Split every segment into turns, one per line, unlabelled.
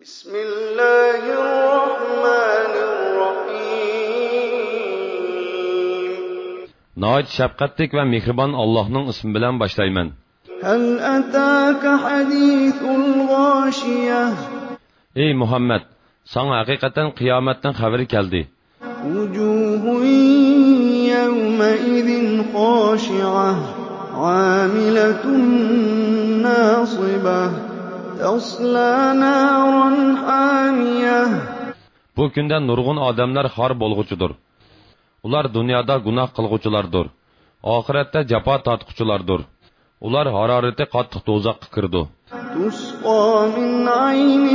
بسم الله الرحمن الرحيم
نهایت şefqatlik ve mehriban Allah'ın ismi bilen başlayman.
هل أتاك حديث الغاشية
Ey Muhammed, sana hakikaten kıyametten haberi geldi.
وجوه يومئذ خاشعة عاملة ناصبة تصلى نارا حامية
Bu günde nurgun adamlar har bolğucudur. Ular dünyada günah kılgıcılardır. Ahirette cefa tartqıcılardır. Ular harareti qattiq dozaqqa kirdi.
تسقى من عين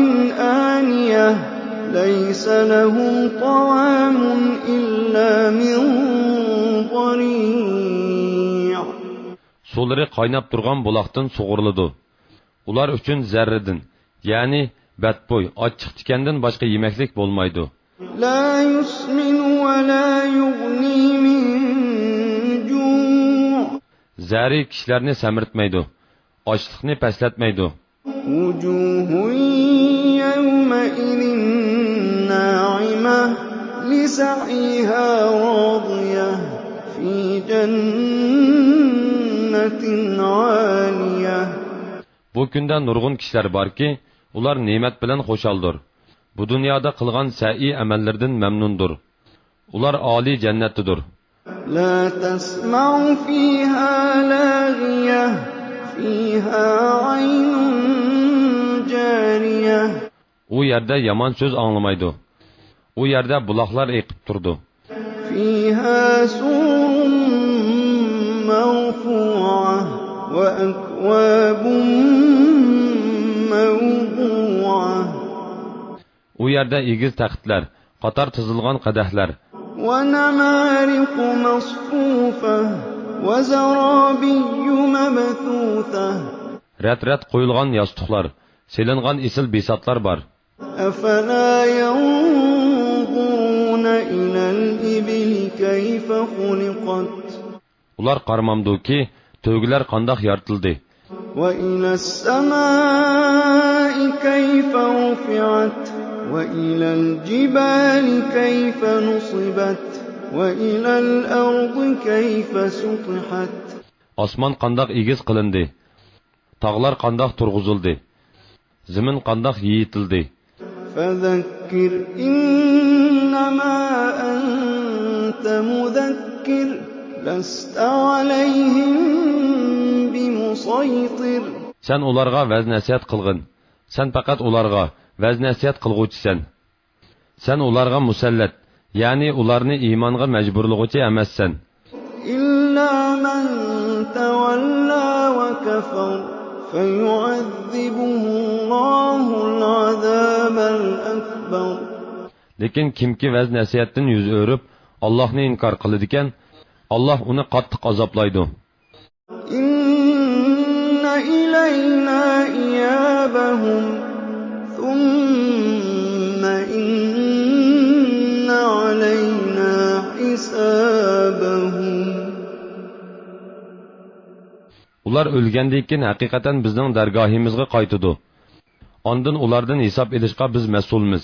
آنية ليس لهم طعام إلا من ضريع
Suları qaynab turgan bulaqdan sug'uriladi. Ular uchun zarridin, ya'ni batbo'y, ochiq tikandan boshqa yemaklik bo'lmaydi.
لا يسمن ولا يغني من جوع
Zari kishilarni samirtmaydi, ochliqni paslatmaydi.
وجوه يومئذ ناعمة لسعيها راضية في جنة عالية
Bu kunda nurg'un kishilar borki, ular ne'mat bilan xo'shaldir. Bu dunyoda qilgan sa'iy amallardan mamnundir. Ular oliy jannatdadir.
لا تسمع فيها لاغية فيها عين جارية
U yerda yomon so'z anglamaydi. U yerda buloqlar eqib turdi.
فيها سور مرفوعة وأكواب موضوعة
U yerda egiz taxtlar, qator tizilgan qadahlar,
ونمارق مصفوفة وزرابي مبثوثة
rat-rat qo'yilgan yostiqlar, selingan isil besatlar bor.
أفلا ينظرون إلى الإبل كيف خلقت
Ular qarmamduki, to'gilar qandoq yoritildi.
وإلى السماء كيف رفعت وإلى الجبال كيف نصبت وإلى الأرض كيف سطحت
Osmon qandoq egiz qilindi. Tog'lar qandoq turg'izildi. Zimin qandoq yeyitildi.
فذكر إنما أنت مذكر لست عليهم بمسيطر
Sen ularga vaz-nasihat qilgin. Sen faqat ularga vaz-nasihat qilguvchisan. Sen ularga musallat, ya'ni ularni iymonga majburlug'uchi emassan.
إلا من تولى وكفر فيعذبه الله العذاب الأكبر
Lekin kimki vaz-nasihatdan yuz o'rib, Allohni inkor qiladigan, Alloh uni qattiq azoblaydi.
إن إلينا إيابهم ثم إن علينا حسابهم
Ular o'lgandan keyin haqiqatan bizning dargohimizga qaytadi. Ondan ulardan hisob elishga biz mas'ulmiz.